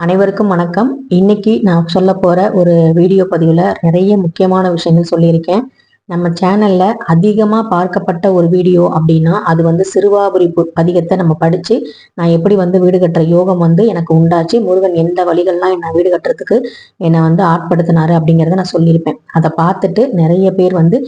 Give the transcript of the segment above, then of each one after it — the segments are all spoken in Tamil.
அனைவருக்கும் வணக்கம். இன்னைக்கு நான் சொல்ல போற ஒரு வீடியோ பதிவுல நிறைய முக்கியமான விஷயங்கள் சொல்லியிருக்கேன். நம்ம சேனல்ல அதிகமா பார்க்கப்பட்ட ஒரு வீடியோ அப்படின்னா அது வந்து சிறுவாபுரி பதிகத்தை நம்ம படிச்சு நான் எப்படி வந்து வீடு கட்டுற யோகம் வந்து எனக்கு உண்டாச்சு, முருகன் எந்த வழிகள்லாம் என்ன வீடு கட்டுறதுக்கு என்னை வந்து ஆட்படுத்தினாரு அப்படிங்கிறத நான் சொல்லியிருப்பேன். அதை பார்த்துட்டு நிறைய பேர் வந்து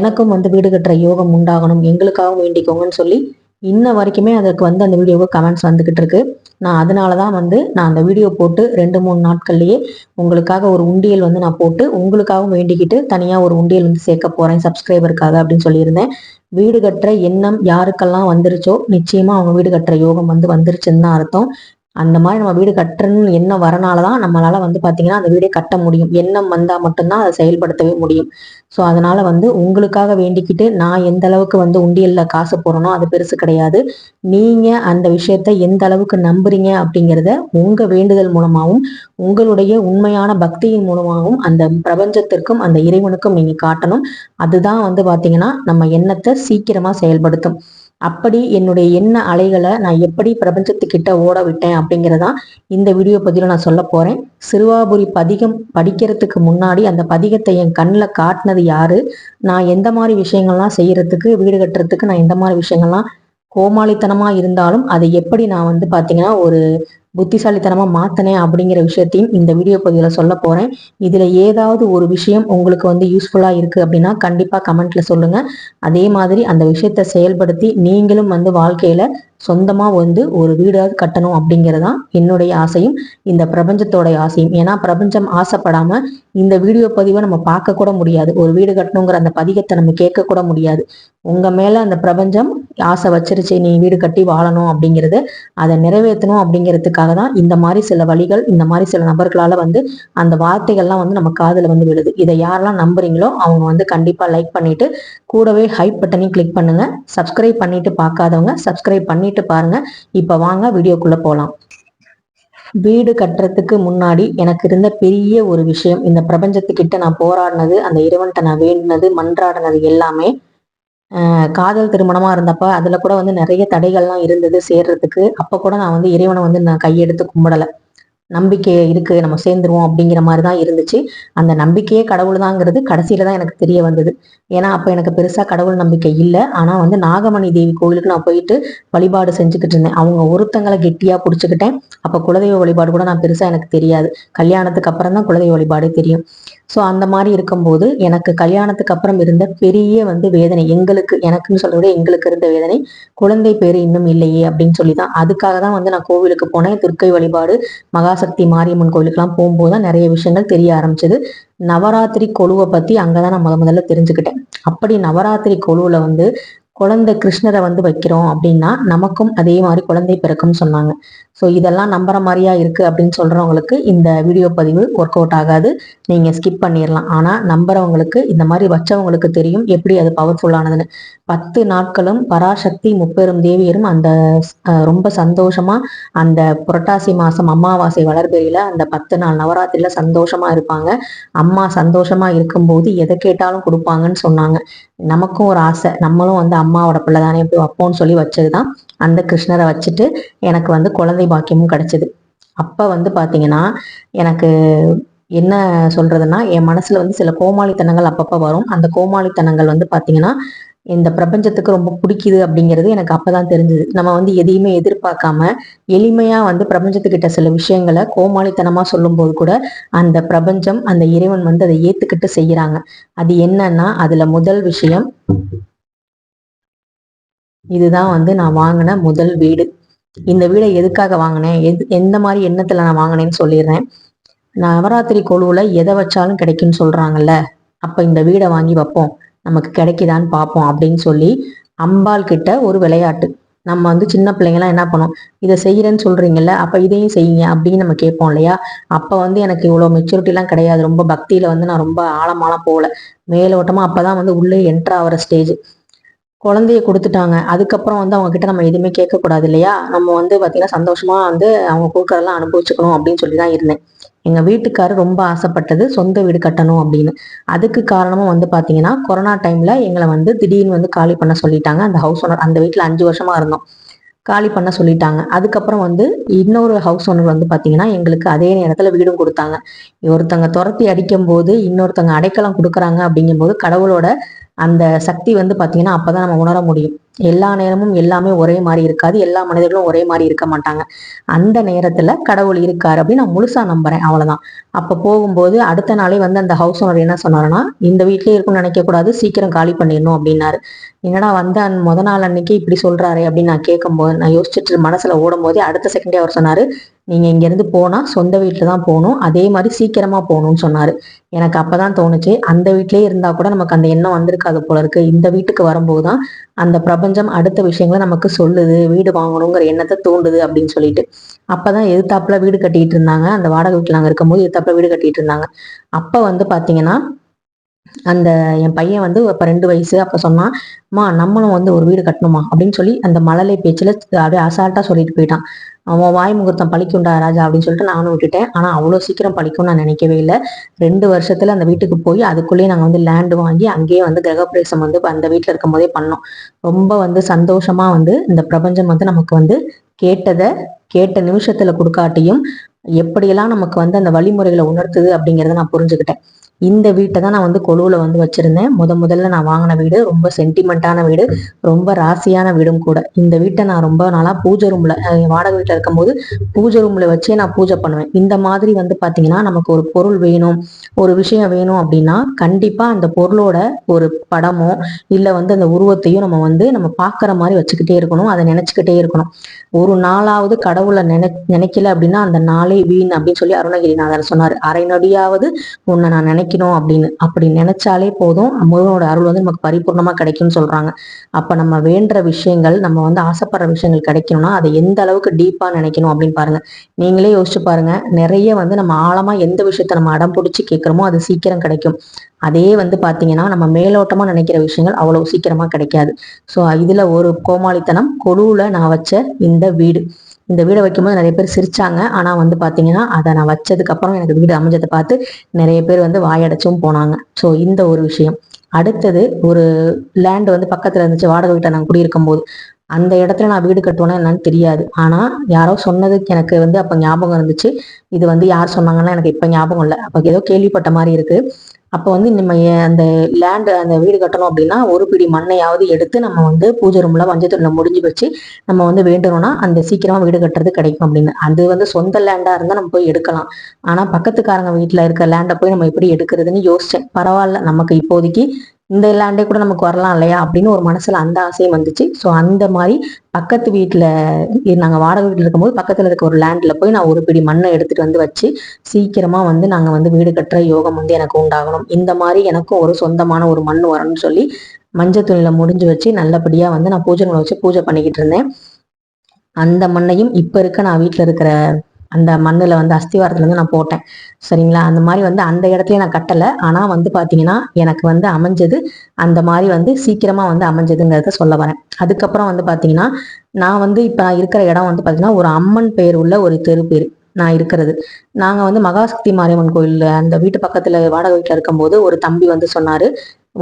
எனக்கும் வந்து வீடு கட்டுற யோகம் உண்டாகணும், எங்களுக்காகவும் வேண்டிக்கோங்கன்னு சொல்லி இன்ன வரைக்குமே அதுக்கு வந்து அந்த வீடியோவுக்கு கமெண்ட்ஸ் வந்துகிட்டு இருக்கு. நான் அதனாலதான் வந்து நான் அந்த வீடியோ போட்டு 2-3 நாட்கள்லயே உங்களுக்காக ஒரு உண்டியல் வந்து நான் போட்டு உங்களுக்காகவும் வேண்டிக்கிட்டு தனியா ஒரு உண்டியல் வந்து சேர்க்க போறேன் சப்ஸ்கிரைபருக்காக அப்படின்னு சொல்லியிருந்தேன். வீடு கட்டுற எண்ணம் யாருக்கெல்லாம் வந்துருச்சோ நிச்சயமா அவங்க வீடு கட்டுற யோகம் வந்து வந்துருச்சுன்னு தான் அர்த்தம். அந்த மாதிரி நம்ம வீடு கட்டுறன்னு எண்ணம் வரனாலதான் நம்மளால வந்து பாத்தீங்கன்னா அந்த வீடை கட்ட முடியும். எண்ணம் வந்தா மட்டும்தான் அதை செயல்படுத்தவே முடியும். ஸோ அதனால வந்து உங்களுக்காக வேண்டிக்கிட்டு நான் எந்த அளவுக்கு வந்து உண்டியல்ல காசு போறனோ அது பெருசு கிடையாது. நீங்க அந்த விஷயத்த எந்த அளவுக்கு நம்புறீங்க அப்படிங்கிறத உங்க வேண்டுதல் மூலமாகவும் உங்களுடைய உண்மையான பக்தியின் மூலமாகவும் அந்த பிரபஞ்சத்திற்கும் அந்த இறைவனுக்கும் நீங்க காட்டணும். அதுதான் வந்து பாத்தீங்கன்னா நம்ம எண்ணத்தை சீக்கிரமா செயல்படுத்தும். அப்படி என்னுடைய எண்ண அலைகளை நான் எப்படி பிரபஞ்சத்துக்கிட்ட ஓட விட்டேன் அப்படிங்கிறதான் இந்த வீடியோ பதிவில் நான் சொல்ல போறேன். சிறுவாபுரி பதிகம் படிக்கிறதுக்கு முன்னாடி அந்த பதிகத்தை என் கண்ணில் காட்டினது யாரு, நான் எந்த மாதிரி விஷயங்கள்லாம் செய்யறதுக்கு வீடு கட்டுறதுக்கு நான் எந்த மாதிரி விஷயங்கள்லாம் கோமாளித்தனமா இருந்தாலும் அதை எப்படி நான் வந்து பாத்தீங்கன்னா ஒரு புத்திசாலித்தனமா மாத்தினேன் அப்படிங்கிற விஷயத்தையும் இந்த வீடியோ பதிவுல சொல்ல போறேன். இதுல ஏதாவது ஒரு விஷயம் உங்களுக்கு வந்து யூஸ்ஃபுல்லா இருக்கு அப்படின்னா கண்டிப்பா கமெண்ட்ல சொல்லுங்க. அதே மாதிரி அந்த விஷயத்த செயல்படுத்தி நீங்களும் வந்து வாழ்க்கையில சொந்தமா வந்து ஒரு வீடாவது கட்டணும் அப்படிங்கறதுதான் என்னுடைய ஆசையும் இந்த பிரபஞ்சத்தோட ஆசையும். ஏன்னா பிரபஞ்சம் ஆசைப்படாம இந்த வீடியோ பதிவை நம்ம பார்க்க கூட முடியாது. ஒரு வீடு கட்டணுங்கிற அந்த பதிகத்தை நம்ம கேட்க கூட முடியாது. உங்க மேல அந்த பிரபஞ்சம் ஆசை வச்சிருச்சு, நீ வீடு கட்டி வாழணும் அப்படிங்கிறது, அதை நிறைவேற்றணும் அப்படிங்கிறதுக்காக தான் இந்த மாதிரி சில வழிகள், இந்த மாதிரி சில நபர்களால வந்து அந்த வார்த்தைகள்லாம் வந்து நம்ம காதுல வந்து விழுது. இதை யாரெல்லாம் நம்புறீங்களோ அவங்க வந்து கண்டிப்பா லைக் பண்ணிட்டு கூடவே ஹைப் பட்டனையும் கிளிக் பண்ணுங்க. சப்ஸ்கிரைப் பண்ணிட்டு பார்க்காதவங்க சப்ஸ்கிரைப் பண்ணிட்டு பாருங்க. இப்ப வாங்க வீடியோக்குள்ள போலாம். வீடு கட்டுறதுக்கு முன்னாடி எனக்கு இருந்த பெரிய ஒரு விஷயம், இந்த பிரபஞ்சத்துக்கிட்ட நான் போராடினது, அந்த இறைவன்கிட்ட நான் வேண்டினது, மன்றாடினது எல்லாமே காதல் திருமணமா இருந்தப்ப அதுல கூட வந்து நிறைய தடைகள்லாம் இருந்தது சேர்றதுக்கு. அப்ப கூட நான் வந்து இறைவனை வந்து நான் கையெடுத்து கும்பிடல. நம்பிக்கை இருக்கு, நம்ம சேர்ந்துருவோம் அப்படிங்கிற மாதிரிதான் இருந்துச்சு. அந்த நம்பிக்கையே கடவுள் தாங்கிறது கடைசியில தான் எனக்கு தெரிய வந்தது. ஏன்னா அப்ப எனக்கு பெருசா கடவுள் நம்பிக்கை இல்லை. ஆனா வந்து நாகமணி தேவி கோயிலுக்கு நான் போயிட்டு வழிபாடு செஞ்சுக்கிட்டு இருந்தேன். அவங்க ஒருத்தங்களை கெட்டியா புடிச்சுக்கிட்டேன். அப்ப குலதெய்வ வழிபாடு கூட நான் பெருசா எனக்கு தெரியாது. கல்யாணத்துக்கு அப்புறம் தான் குலதெய்வ வழிபாடே தெரியும். ஸோ அந்த மாதிரி இருக்கும்போது எனக்கு கல்யாணத்துக்கு அப்புறம் இருந்த பெரிய வந்து வேதனை, எனக்குன்னு சொல்றத விட எங்களுக்கு இருந்த வேதனை, குழந்தை பேரு இன்னும் இல்லையே அப்படின்னு சொல்லிதான். அதுக்காக தான் வந்து நான் கோவிலுக்கு போனேன். துர்க்கை வழிபாடு, மகாசக்தி மாரியம்மன் கோயிலுக்கெல்லாம் போகும்போதுதான் நிறைய விஷயங்கள் தெரிய ஆரம்பிச்சது. நவராத்திரி கொலுவை பத்தி அங்கதான் நான் முதல்ல தெரிஞ்சுக்கிட்டேன். அப்படி நவராத்திரி கொலுவுல வந்து குழந்தை கிருஷ்ணரை வந்து வைக்கிறோம் அப்படின்னா நமக்கும் அதே மாதிரி குழந்தை பிறக்கும்னு சொன்னாங்க. ஸோ இதெல்லாம் நம்புற மாதிரியா இருக்கு அப்படின்னு சொல்றவங்களுக்கு இந்த வீடியோ பதிவு ஒர்க் அவுட் ஆகாது, நீங்க ஸ்கிப் பண்ணிடலாம். ஆனா நம்புறவங்களுக்கு, இந்த மாதிரி வச்சவங்களுக்கு தெரியும் எப்படி அது பவர்ஃபுல்லானதுன்னு. 10 நாட்களும் பராசக்தி முப்பெரும் தேவியரும் அந்த ரொம்ப சந்தோஷமா அந்த புரட்டாசி மாசம் அமாவாசை வளர்பிறையில அந்த 10 நாள் நவராத்திரியில சந்தோஷமா இருப்பாங்க. அம்மா சந்தோஷமா இருக்கும்போது எதை கேட்டாலும் கொடுப்பாங்கன்னு சொன்னாங்க. நமக்கும் ஒரு ஆசை, நம்மளும் வந்து அம்மாவோட பிள்ளை தானே எப்படி வைப்போம்னு சொல்லி வச்சதுதான். அந்த கிருஷ்ணரை வச்சுட்டு எனக்கு வந்து குழந்தை பாக்கியமும் கிடைச்சது. அப்ப வந்து பாத்தீங்கன்னா எனக்கு என்ன சொல்றதுன்னா, என் மனசுல வந்து சில கோமாளித்தனங்கள் அப்பப்ப வரும். அந்த கோமாளித்தனங்கள் வந்து பாத்தீங்கன்னா இந்த பிரபஞ்சத்துக்கு ரொம்ப பிடிக்குது அப்படிங்கிறது எனக்கு அப்பதான் தெரிஞ்சது. நம்ம வந்து எதையுமே எதிர்பார்க்காம எளிமையா வந்து பிரபஞ்சத்துக்கிட்ட சில விஷயங்களை கோமாளித்தனமா சொல்லும் போது கூட அந்த பிரபஞ்சம், அந்த இறைவன் வந்து அதை ஏத்துக்கிட்டு செய்யறாங்க. அது என்னன்னா, அதுல முதல் விஷயம் இதுதான் வந்து நான் வாங்கின முதல் வீடு. இந்த வீடை எதுக்காக வாங்கினேன், எந்த மாதிரி எண்ணத்துல நான் வாங்கினேன்னு சொல்லிடுறேன். நவராத்திரி கொலுவுல எதை வச்சாலும் கிடைக்குன்னு சொல்றாங்கல்ல, அப்ப இந்த வீடை வாங்கி வைப்போம், நமக்கு கிடைக்குதான்னு பார்ப்போம் அப்படின்னு சொல்லி அம்பாள் கிட்ட ஒரு விளையாட்டு. நம்ம வந்து சின்ன பிள்ளைங்கலாம் என்ன பண்ணோம், இதை செய்யறேன்னு சொல்றீங்கல்ல அப்ப இதையும் செய்யுங்க அப்படின்னு நம்ம கேட்போம் இல்லையா. அப்ப வந்து எனக்கு இவ்வளவு மெச்சூரிட்டி எல்லாம் கிடையாது. ரொம்ப பக்தியில வந்து நான் ரொம்ப ஆழமாலாம் போகல. மேலோட்டமா அப்பதான் வந்து உள்ளே என்ட்ரு ஆகிற ஸ்டேஜ். குழந்தைய கொடுத்துட்டாங்க, அதுக்கப்புறம் வந்து அவங்க கிட்ட நம்ம எதுவுமே கேட்க கூடாது இல்லையா. நம்ம வந்து பாத்தீங்கன்னா சந்தோஷமா வந்து அவங்க கொடுக்கறதெல்லாம் அனுபவிச்சுக்கணும் அப்படின்னு சொல்லிதான் இருந்தேன். எங்க வீட்டுக்காரர் ரொம்ப ஆசைப்பட்டது சொந்த வீடு கட்டணும் அப்படின்னு. அதுக்கு காரணமும் வந்து பாத்தீங்கன்னா கொரோனா டைம்ல எங்களை வந்து திடீர்னு வந்து காலி பண்ண சொல்லிட்டாங்க. அந்த ஹவுஸ் ஓனர், அந்த வீட்டுல 5 வருஷமா இருந்தோம். காலி பண்ண சொல்லிட்டாங்க. அதுக்கப்புறம் வந்து இன்னொரு ஹவுஸ் ஓனர் வந்து பாத்தீங்கன்னா எங்களுக்கு அதே நேரத்துல வீடும் கொடுத்தாங்க. ஒருத்தங்க துரத்தி அடிக்கும் போது இன்னொருத்தங்க அடைக்கலம் கொடுக்குறாங்க அப்படிங்கும்போது கடவுளோட அந்த சக்தி வந்து பாத்தீங்கன்னா அப்பதான் நம்ம உணர முடியும். எல்லா நேரமும் எல்லாமே ஒரே மாதிரி இருக்காது, எல்லா மனிதர்களும் ஒரே மாதிரி இருக்க மாட்டாங்க. அந்த நேரத்துல கடவுள் இருக்காரு அப்படின்னு நான் முழுசா நம்புறேன், அவ்வளவுதான். அப்ப போகும்போது அடுத்த நாளே வந்து அந்த ஹவுஸ் ஓனர் என்ன சொன்னாருன்னா, இந்த வீட்லயே இருக்கும்னு நினைக்க கூடாது, சீக்கிரம் காலி பண்ணிடணும் அப்படின்னாரு. என்னடா வந்து முத நாள் அன்னைக்கு இப்படி சொல்றாரு அப்படின்னு நான் கேட்கும்போது, நான் யோசிச்சுட்டு மனசுல ஓடும் போதே அடுத்த செகண்டே அவர் சொன்னாரு, நீங்க இங்க இருந்து போனா சொந்த வீட்டுல தான் போகணும், அதே மாதிரி சீக்கிரமா போகணும்னு சொன்னாரு. எனக்கு அப்பதான் தோணுச்சு, அந்த வீட்லயே இருந்தா கூட நமக்கு அந்த எண்ணம் வந்திருக்காது போல இருக்கு. இந்த வீட்டுக்கு வரும்போதுதான் அந்த பிரபஞ்சம் அடுத்த விஷயங்களை நமக்கு சொல்லுது, வீடு வாங்கணுங்கிற எண்ணத்தை தூண்டுது அப்படின்னு சொல்லிட்டு. அப்பதான் எதிர்த்தாப்புல வீடு கட்டிட்டு இருந்தாங்க, அந்த வாடகை வீட்டுல நாங்க இருக்கும்போது எதிர்த்தாப்புல வீடு கட்டிட்டு இருந்தாங்க. அப்ப வந்து பாத்தீங்கன்னா அந்த என் பையன் வந்து அப்ப 2 வயசு. அப்ப சொன்னான், அம்மா நம்மளும் வந்து ஒரு வீடு கட்டணுமா அப்படின்னு சொல்லி அந்த மழலை பேச்சுல அப்படியே அசால்ட்டா சொல்லிட்டு போயிட்டான். அவன் வாய் முகூர்த்தம் பழிக்கும்டா ராஜா அப்படின்னு சொல்லிட்டு நானும் விட்டுட்டேன். ஆனா அவ்வளவு சீக்கிரம் பழிக்கும்னு நான் நினைக்கவே இல்லை. 2 வருஷத்துல அந்த வீட்டுக்கு போய் அதுக்குள்ளேயே நாங்க வந்து லேண்ட் வாங்கி அங்கேயே வந்து கிரகப்பிரவேசம் வந்து அந்த வீட்டுல இருக்கும் போதே பண்ணோம். ரொம்ப வந்து சந்தோஷமா வந்து இந்த பிரபஞ்சம் வந்து நமக்கு வந்து கேட்டதை கேட்ட நிமிஷத்துல கொடுக்காட்டியும் எப்படியெல்லாம் நமக்கு வந்து அந்த வழிமுறைகளை உணர்த்துது அப்படிங்கிறத நான் புரிஞ்சுக்கிட்டேன். இந்த வீட்டை தான் நான் வந்து கொலுவுல வந்து வச்சிருந்தேன். முதல்ல நான் வாங்கின வீடு, ரொம்ப சென்டிமெண்டான வீடு, ரொம்ப ராசியான வீடும் கூட. இந்த வீட்டை நான் ரொம்ப நாளா பூஜை ரூம்ல, வாடகை வீட்டுல இருக்கும்போது பூஜை ரூம்ல வச்சே நான் பூஜை பண்ணுவேன். இந்த மாதிரி வந்து பாத்தீங்கன்னா நமக்கு ஒரு பொருள் வேணும், ஒரு விஷயம் வேணும் அப்படின்னா கண்டிப்பா அந்த பொருளோட ஒரு படமோ இல்ல வந்து அந்த உருவத்தையும் நம்ம பாக்குற மாதிரி வச்சுக்கிட்டே இருக்கணும், அதை நினைச்சுக்கிட்டே இருக்கணும். ஒரு நாளாவது கடவுளை நினைக்கல அப்படின்னா அந்த நாளே வீண் அப்படின்னு சொல்லி அருணகிரிநாதர் சொன்னார். அரை நொடியாவது உன்னை நான் நினைக்கணும் அப்படின்னு. அப்படி நினைச்சாலே போதும், முருகனோட அருள் வந்து நமக்கு பரிபூர்ணமா கிடைக்கும்னு சொல்றாங்க. அப்ப நம்ம வேண்டுற விஷயங்கள், நம்ம வந்து ஆசைப்படுற விஷயங்கள் கிடைக்கணும்னா அதை எந்த அளவுக்கு டீப்பா நினைக்கணும் அப்படின்னு பாருங்க. நீங்களே யோசிச்சு பாருங்க, நிறைய வந்து நம்ம ஆழமா எந்த விஷயத்த நம்ம அடம் பிடிச்சி கேட்கிறோமோ அது சீக்கிரம் கிடைக்கும். அதே வந்து பாத்தீங்கன்னா நம்ம மேலோட்டமா நினைக்கிற விஷயங்கள் அவ்வளவு சீக்கிரமா கிடைக்காது. சோ இதுல ஒரு கோமாளித்தனம், கொலுவுல நான் வச்ச இந்த வீடு. இந்த வீடை வைக்கும்போது நிறைய பேர் சிரிச்சாங்க. ஆனா வந்து பாத்தீங்கன்னா அதை நான் வச்சதுக்கு அப்புறம் எனக்கு வீடு அமைஞ்சதை பார்த்து நிறைய பேர் வந்து வாயடைச்சும் போனாங்க. ஸோ இந்த ஒரு விஷயம். அடுத்தது ஒரு லேண்ட் வந்து பக்கத்துல இருந்துச்சு, வாடகை வீட்டை நான் குடியிருக்கும் போது. அந்த இடத்துல நான் வீடு கட்டுவேன்னா என்னன்னு தெரியாது. ஆனா யாரோ சொன்னதுக்கு எனக்கு வந்து அப்ப ஞாபகம் இருந்துச்சு. இது வந்து யார் சொன்னாங்கன்னா எனக்கு இப்ப ஞாபகம் இல்லை, அப்ப ஏதோ கேள்விப்பட்ட மாதிரி இருக்கு. அப்ப வந்து நம்ம அந்த லேண்ட் அந்த வீடு கட்டணும் அப்படின்னா ஒரு பிடி மண்ணையாவது எடுத்து நம்ம வந்து பூஜை ரூம்ல மஞ்சத்தூள்ல முடிஞ்சு வச்சு நம்ம வந்து வேண்டணும்னா அந்த சீக்கிரமா வீடு கட்டுறது கிடைக்கும் அப்படின்னு. அது வந்து சொந்த லேண்டா இருந்தா நம்ம போய் எடுக்கலாம். ஆனா பக்கத்துக்காரங்க வீட்டுல இருக்க லேண்டை போய் நம்ம எப்படி எடுக்கிறதுன்னு யோசிச்சேன். பரவாயில்ல, நமக்கு இப்போதைக்கு இந்த லேண்டே கூட நமக்கு வரலாம் இல்லையா அப்படின்னு ஒரு மனசுல அந்த ஆசையும் வந்துச்சு. ஸோ அந்த மாதிரி பக்கத்து வீட்டுல நாங்க வாடகை வீட்டுல இருக்கும்போது பக்கத்துல இருக்க ஒரு லேண்ட்ல போய் நான் ஒரு பிடி மண்ணை எடுத்துட்டு வந்து வச்சு சீக்கிரமா வந்து நாங்க வந்து வீடு கட்டுற யோகம் வந்து எனக்கு உண்டாகணும், இந்த மாதிரி எனக்கும் ஒரு சொந்தமான ஒரு மண் வரணும்னு சொல்லி மஞ்சள் துணியில முடிஞ்சு வச்சு நல்லபடியா வந்து நான் பூஜை வச்சு பூஜை பண்ணிக்கிட்டு இருந்தேன். அந்த மண்ணையும் இப்ப இருக்க நான் வீட்டுல இருக்கிற அந்த மண்ணுல வந்து அஸ்திவாரத்துல இருந்து நான் போட்டேன். சரிங்களா? அந்த மாதிரி வந்து அந்த இடத்துல நான் கட்டலை. ஆனா வந்து பாத்தீங்கன்னா எனக்கு வந்து அமைஞ்சது அந்த மாதிரி வந்து சீக்கிரமா வந்து அமைஞ்சதுங்கிறத சொல்ல வரேன். அதுக்கப்புறம் வந்து பாத்தீங்கன்னா நான் வந்து இப்ப இருக்கிற இடம் வந்து பாத்தீங்கன்னா ஒரு அம்மன் பெயர் உள்ள ஒரு தெரு பேர் நான் இருக்கிறது. நாங்க வந்து மகாசக்தி மாரியம்மன் கோயில் அந்த வீட்டு பக்கத்துல வாடகை வீட்டுல இருக்கும்போது ஒரு தம்பி வந்து சொன்னாரு,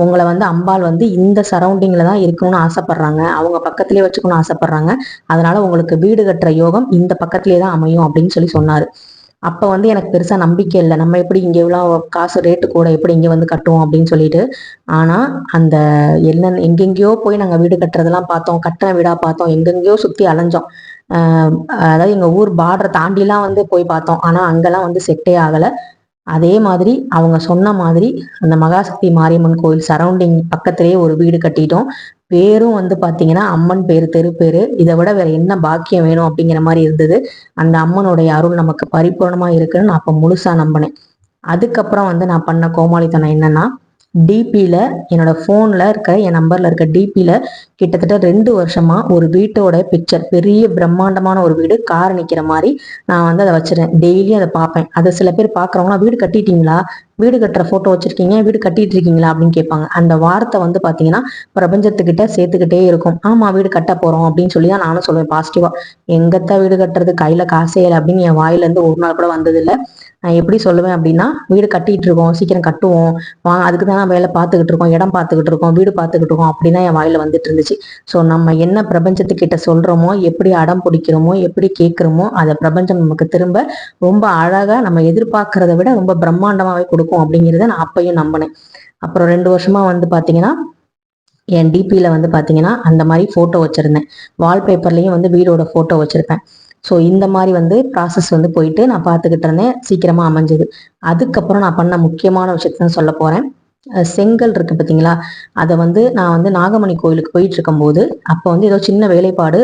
உங்களை வந்து அம்பாள் வந்து இந்த சரௌண்டிங்ல தான் இருக்கணும்னு ஆசைப்படுறாங்க, அவங்க பக்கத்திலேயே வச்சுக்கணும்னு ஆசைப்படுறாங்க, அதனால உங்களுக்கு வீடு கட்டுற யோகம் இந்த பக்கத்திலேயே தான் அமையும் அப்படின்னு சொல்லி சொன்னாரு. அப்ப வந்து எனக்கு பெருசா நம்பிக்கை இல்லை, நம்ம எப்படி இங்க இவ்வளவு காசு ரேட்டு கூட எப்படி இங்க வந்து கட்டுவோம் அப்படின்னு சொல்லிட்டு. ஆனா அந்த என்ன எங்கெங்கயோ போய் நாங்க வீடு கட்டுறதெல்லாம் பார்த்தோம், கட்டின வீடா பார்த்தோம், எங்கெங்கயோ சுத்தி அலைஞ்சோம். அதாவது எங்க ஊர் பார்டரை தாண்டிலாம் வந்து போய் பார்த்தோம். ஆனா அங்கெல்லாம் வந்து செட்டே ஆகல. அதே மாதிரி அவங்க சொன்ன மாதிரி அந்த மகாசக்தி மாரியம்மன் கோயில் சரௌண்டிங் பக்கத்திலேயே ஒரு வீடு கட்டிட்டோம். பேரும் வந்து பாத்தீங்கன்னா அம்மன் பேரு, தெரு பேரு. இதை விட வேற என்ன பாக்கியம் வேணும் அப்படிங்கிற மாதிரி இருந்தது. அந்த அம்மனுடைய அருள் நமக்கு பரிபூர்ணமா இருக்குன்னு நான் அப்ப முழுசா நம்பினேன். அதுக்கப்புறம் வந்து நான் பண்ண கோமாளித்தனம் என்னன்னா, டிபியில என்னோட போன்ல இருக்க என் நம்பர்ல இருக்க டிபியில கிட்டத்தட்ட 2 வருஷமா ஒரு வீட்டோட பிக்சர், பெரிய பிரம்மாண்டமான ஒரு வீடு, கார் நிக்கிற மாதிரி நான் வந்து அதை வச்சிருந்தேன். டெய்லியும் அதை பார்ப்பேன். அதை சில பேர் பாக்குறவங்களா, வீடு கட்டிட்டீங்களா, வீடு கட்டுற போட்டோ வச்சிருக்கீங்க, வீடு கட்டிட்டு இருக்கீங்களா அப்படின்னு கேட்பாங்க. அந்த வார்த்தை வந்து பாத்தீங்கன்னா பிரபஞ்சத்துக்கிட்ட சேர்த்துக்கிட்டே இருக்கும். ஆமா வீடு கட்ட போறோம் அப்படின்னு சொல்லி தான் நானும் சொல்லுவேன் பாசிட்டிவா. எங்கத்த வீடு கட்டுறது, கையில காசே இல்லை அப்படின்னு என் வாயில இருந்து ஒரு நாள் கூட வந்தது இல்லை. நான் எப்படி சொல்லுவேன் அப்படின்னா, வீடு கட்டிட்டு இருக்கோம், சீக்கிரம் கட்டுவோம், அதுக்கு தான் வேலை பார்த்துக்கிட்டு இருக்கோம், இடம் பார்த்துக்கிட்டு இருக்கோம், வீடு பார்த்துக்கிட்டு இருக்கோம் அப்படிதான் என் வாயில வந்துட்டு இருந்துச்சு. ஸோ நம்ம என்ன பிரபஞ்சத்துக்கிட்ட சொல்றோமோ, எப்படி அடம் பிடிக்கிறோமோ, எப்படி கேட்கிறோமோ, அதை பிரபஞ்சம் நமக்கு திரும்ப ரொம்ப அழகா நம்ம எதிர்பார்க்கறத விட ரொம்ப பிரம்மாண்டமாவே கொடுக்கும் அப்படிங்கிறத நான் அப்பயும் நம்பினேன். அப்புறம் 2 வருஷமா வந்து பாத்தீங்கன்னா என் டிபியில வந்து பாத்தீங்கன்னா அந்த மாதிரி போட்டோ வச்சிருந்தேன். வால்பேப்பர்லயும் வந்து வீடோட போட்டோ வச்சிருப்பேன். ஸோ இந்த மாதிரி வந்து ப்ராசஸ் வந்து போயிட்டு நான் பார்த்துக்கிட்டு இருந்தேன். சீக்கிரமா அமைஞ்சது. அதுக்கப்புறம் நான் பண்ண முக்கியமான விஷயத்த தான் சொல்ல போறேன். செங்கல் இருக்கு பார்த்தீங்களா, அதை வந்து நான் வந்து நாகமணி கோயிலுக்கு போயிட்டு இருக்கும்போது அப்போ வந்து ஏதோ சின்ன வேலைப்பாடு,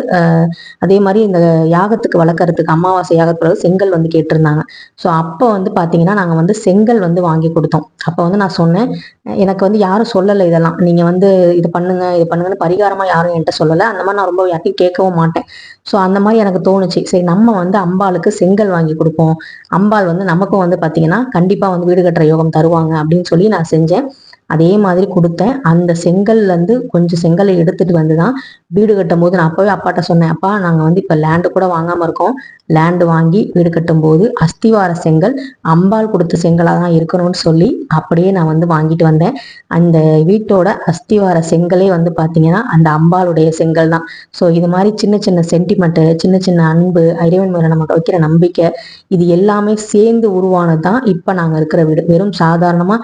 அதே மாதிரி இந்த யாகத்துக்கு வளர்க்கறதுக்கு அமாவாசை யாகத்துக்கு செங்கல் வந்து கேட்டிருந்தாங்க. ஸோ அப்போ வந்து பார்த்தீங்கன்னா நாங்கள் வந்து செங்கல் வந்து வாங்கி கொடுத்தோம். அப்போ வந்து நான் சொன்னேன், எனக்கு வந்து யாரும் சொல்லலை இதெல்லாம், நீங்கள் வந்து இது பண்ணுங்க இது பண்ணுங்கன்னு பரிகாரமாக யாரும் என்கிட்ட சொல்லலை. அந்த மாதிரி நான் ரொம்ப யார்ட்டையும் கேட்கவும் மாட்டேன். ஸோ அந்த மாதிரி எனக்கு தோணுச்சு, சரி நம்ம வந்து அம்பாளுக்கு செங்கல் வாங்கி கொடுப்போம், அம்பாள் வந்து நமக்கும் வந்து பார்த்தீங்கன்னா கண்டிப்பாக வந்து வீடு கட்டுற யோகம் தருவாங்க அப்படின்னு சொல்லி நான் செஞ்சேன். அதே மாதிரி கொடுத்தேன். அந்த செங்கல்ல இருந்து கொஞ்சம் செங்கலை எடுத்துட்டு வந்துதான் வீடு கட்டும் போது நான் அப்பவே அப்பாட்ட சொன்னேன், அப்பா நாங்க வந்து இப்ப லேண்டு கூட வாங்காம இருக்கோம், லேண்டு வாங்கி வீடு கட்டும் போது அஸ்திவார செங்கல் அம்பாள் கொடுத்த செங்கலா தான் இருக்கணும்னு சொல்லி அப்படியே நான் வந்து வாங்கிட்டு வந்தேன். அந்த வீட்டோட அஸ்திவார செங்கலே வந்து பாத்தீங்கன்னா அந்த அம்பாளுடைய செங்கல் தான். ஸோ இது மாதிரி சின்ன சின்ன சென்டிமெண்ட், சின்ன சின்ன அன்பு, இறைவன் மேல நமக்கு வைக்கிற நம்பிக்கை, இது எல்லாமே சேர்ந்து உருவானதுதான் இப்ப நாங்க இருக்கிற வீடு. வெறும் சாதாரணமா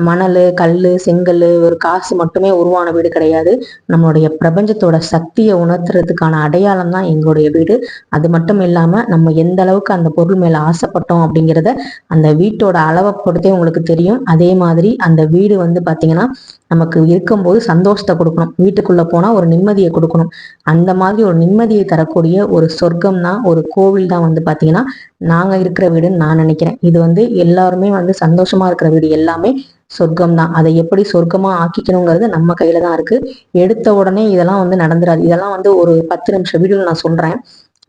மணல், கல், செங்கல், ஒரு காசு மட்டுமே உருவான வீடு கிடையாது. நம்மளுடைய பிரபஞ்சத்தோட சக்தியை உணர்த்துறதுக்கான அடையாளம் தான் எங்களுடைய வீடு. அது மட்டும் இல்லாம நம்ம எந்த அளவுக்கு அந்த பொருள் மேல ஆசைப்பட்டோம் அப்படிங்கிறத அந்த வீட்டோட அளவை பொறுத்தே உங்களுக்கு தெரியும். அதே மாதிரி அந்த வீடு வந்து பாத்தீங்கன்னா நமக்கு இருக்கும்போது சந்தோஷத்தை கொடுக்கணும், வீட்டுக்குள்ள போனா ஒரு நிம்மதியை கொடுக்கணும். அந்த மாதிரி ஒரு நிம்மதியை தரக்கூடிய ஒரு சொர்க்கம் தான், ஒரு கோவில் தான் வந்து பாத்தீங்கன்னா நாங்க இருக்கிற வீடுன்னு நான் நினைக்கிறேன். இது வந்து எல்லாருமே வந்து சந்தோஷமா இருக்கிற வீடு எல்லாமே சொர்க்கம் தான். அதை எப்படி சொர்க்கமா ஆக்கிக்கணுங்கிறது நம்ம கையில தான் இருக்கு. எடுத்த உடனே இதெல்லாம் வந்து நடந்துராது. இதெல்லாம் வந்து ஒரு 10 நிமிஷம் வீடியோல நான் சொல்றேன்.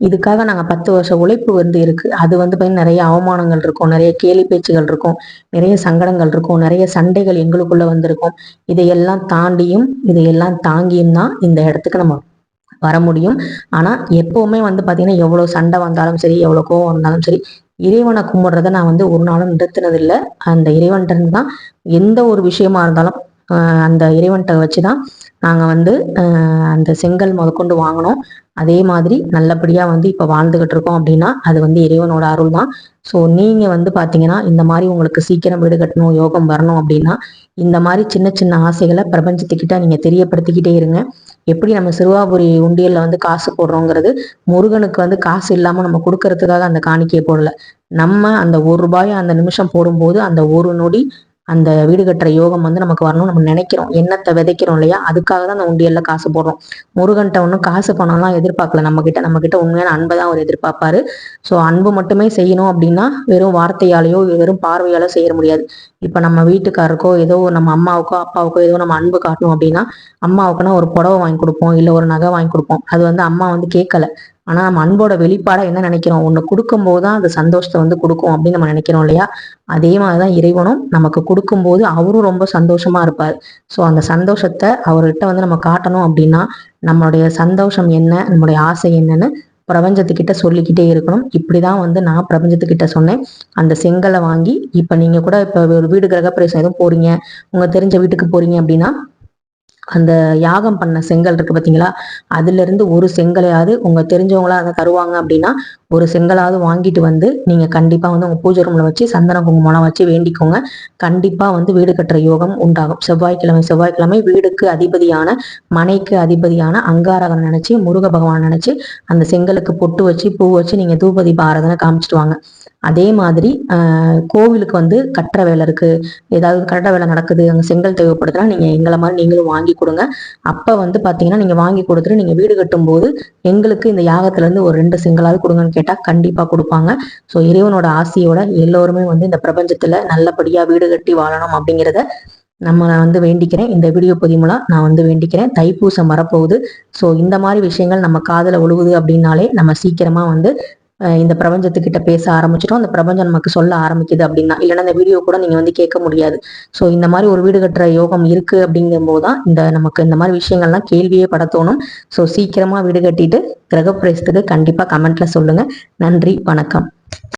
இதுக்காக நாங்க 10 வருஷம் உழைப்பு வந்து இருக்கு. அது வந்து நிறைய அவமானங்கள் இருக்கும், நிறைய கேலி பேச்சுகள் இருக்கும், நிறைய சங்கடங்கள் இருக்கும், நிறைய சண்டைகள் எங்களுக்குள்ள வந்திருக்கும். இதையெல்லாம் தாண்டியும் இதையெல்லாம் தாங்கியும் தான் இந்த இடத்துக்கு நம்ம வர முடியும். ஆனா எப்பவுமே வந்து பாத்தீங்கன்னா எவ்வளவு சண்டை வந்தாலும் சரி, எவ்வளவு கோவம் வந்தாலும் சரி, இறைவனை கும்பிடுறத நான் வந்து ஒரு நாளும் நிறுத்தினது இல்லை. அந்த இறைவன்கிட்ட இருந்து தான் எந்த ஒரு விஷயமா இருந்தாலும் அந்த இறைவன்கிட்ட வச்சுதான் நாங்க வந்து அந்த செங்கல் முதற்கொண்டு வாங்கினோம். அதே மாதிரி நல்லபடியா வந்து இப்ப வாழ்ந்துகிட்டு இருக்கோம் அப்படின்னா அது வந்து இறைவனோட அருள் தான். ஸோ நீங்க வந்து பாத்தீங்கன்னா இந்த மாதிரி உங்களுக்கு சீக்கிரம் வீடு கட்டணும், யோகம் வரணும் அப்படின்னா இந்த மாதிரி சின்ன சின்ன ஆசைகளை பிரபஞ்சத்துக்கிட்ட நீங்க தெரியப்படுத்திக்கிட்டே இருங்க. எப்படி நம்ம சிறுவாபுரி உண்டியல்ல வந்து காசு போடுறோங்கிறது, முருகனுக்கு வந்து காசு இல்லாம நம்ம கொடுக்கறதுக்காக அந்த காணிக்கையை போடல. நம்ம அந்த ₹1 அந்த நிமிஷம் போடும்போது அந்த ஒரு நொடி அந்த வீடு கட்டுற யோகம் வந்து நமக்கு வரணும்னு நம்ம நினைக்கிறோம், எண்ணத்தை விதைக்கிறோம் இல்லையா, அதுக்காக தான் அந்த உண்டியல்ல காசு போடுறோம். முருகன்ட்ட ஒன்றும் காசு பணம்லாம் எதிர்பார்க்கல, நம்ம கிட்ட உண்மையான அன்பை தான் அவர் எதிர்பார்ப்பாரு. ஸோ அன்பு மட்டுமே செய்யணும் அப்படின்னா வெறும் வார்த்தையாலேயோ வெறும் பார்வையாலோ செய்ய முடியாது. இப்ப நம்ம வீட்டுக்காருக்கோ ஏதோ நம்ம அம்மாவுக்கோ அப்பாவுக்கோ ஏதோ நம்ம அன்பு காட்டணும் அப்படின்னா, அம்மாவுக்குன்னா ஒரு புடவை வாங்கி கொடுப்போம், இல்லை ஒரு நகை வாங்கி கொடுப்போம். அது வந்து அம்மா வந்து கேட்கல. ஆனா நம்ம அன்போட வெளிப்பாடா என்ன நினைக்கிறோம், ஒண்ணு கொடுக்கும் போதுதான் அது சந்தோஷத்தை வந்து கொடுக்கும் அப்படின்னு நம்ம நினைக்கிறோம் இல்லையா. அதே மாதிரிதான் இறைவனும் நமக்கு கொடுக்கும்போது அவரும் ரொம்ப சந்தோஷமா இருப்பார். ஸோ அந்த சந்தோஷத்தை அவர்கிட்ட வந்து நம்ம காட்டணும் அப்படின்னா நம்மளுடைய சந்தோஷம் என்ன, நம்மளுடைய ஆசை என்னன்னு பிரபஞ்சத்துக்கிட்ட சொல்லிக்கிட்டே இருக்கணும். இப்படிதான் வந்து நான் பிரபஞ்சத்துக்கிட்ட சொன்னேன். அந்த செங்கலை வாங்கி இப்ப நீங்க கூட இப்ப ஒரு வீடு கிரகப்பிரவேசம் எதுவும் போறீங்க, உங்க தெரிஞ்ச வீட்டுக்கு போறீங்க அப்படின்னா அந்த யாகம் பண்ண செங்கல் இருக்கு பாத்தீங்களா, அதுல இருந்து ஒரு செங்கலையாவது உங்க தெரிஞ்சவங்களா அதை தருவாங்க அப்படின்னா ஒரு செங்கலாவது வாங்கிட்டு வந்து நீங்க கண்டிப்பா வந்து உங்க பூஜை ரூம்ல வச்சு சந்தன குங்குமம் வச்சு வேண்டிக்கோங்க. கண்டிப்பா வந்து வீடு கட்டுற யோகம் உண்டாகும். செவ்வாய்க்கிழமை வீடுக்கு அதிபதியான, மனைக்கு அதிபதியான அங்காரகன் நினைச்சு, முருக பகவான் நினைச்சு அந்த செங்கலுக்கு பொட்டு வச்சு பூ வச்சு நீங்க தூபதீப ஆராதனை காமிச்சிட்டு வாங்க. அதே மாதிரி கோவிலுக்கு வந்து கட்டுற வேலை இருக்கு, ஏதாவது கட்டுற வேலை நடக்குது, அங்க செங்கல் தேவைப்படுதுன்னா நீங்க எங்களை மாதிரி நீங்களும் வாங்கி கொடுங்க. அப்ப வந்து பாத்தீங்கன்னா நீங்க வாங்கி கொடுத்துட்டு நீங்க வீடு கட்டும் போது எங்களுக்கு இந்த யாகத்துல இருந்து ஒரு 2 செங்கலாவது கொடுங்கன்னு கேட்டா கண்டிப்பா கொடுப்பாங்க. ஸோ இறைவனோட ஆசையோட எல்லோருமே வந்து இந்த பிரபஞ்சத்துல நல்லபடியா வீடு கட்டி வாழணும் அப்படிங்கிறத நம்ம வந்து வேண்டிக்கிறேன். இந்த வீடியோ பதிவு மூலம் நான் வந்து வேண்டிக்கிறேன். தைப்பூசம் வரப்போகுது. ஸோ இந்த மாதிரி விஷயங்கள் நம்ம காதுல விழுவுது அப்படின்னாலே நம்ம சீக்கிரமா வந்து இந்த பிரபஞ்சத்துக்கிட்ட பேச ஆரம்பிச்சிட்டோம், அந்த பிரபஞ்சம் நமக்கு சொல்ல ஆரம்பிக்குது அப்படின்னா, இல்லைன்னா இந்த வீடியோ கூட நீங்க வந்து கேட்க முடியாது. ஸோ இந்த மாதிரி ஒரு வீடு கட்டுற யோகம் இருக்கு அப்படிங்கும் போதுதான் நமக்கு இந்த மாதிரி விஷயங்கள்லாம் கேள்வியே பட தோணும். ஸோ சீக்கிரமா வீடு கட்டிட்டு கிரகப்பிரவேசத்துக்கு கண்டிப்பா கமெண்ட்ல சொல்லுங்க. நன்றி, வணக்கம்.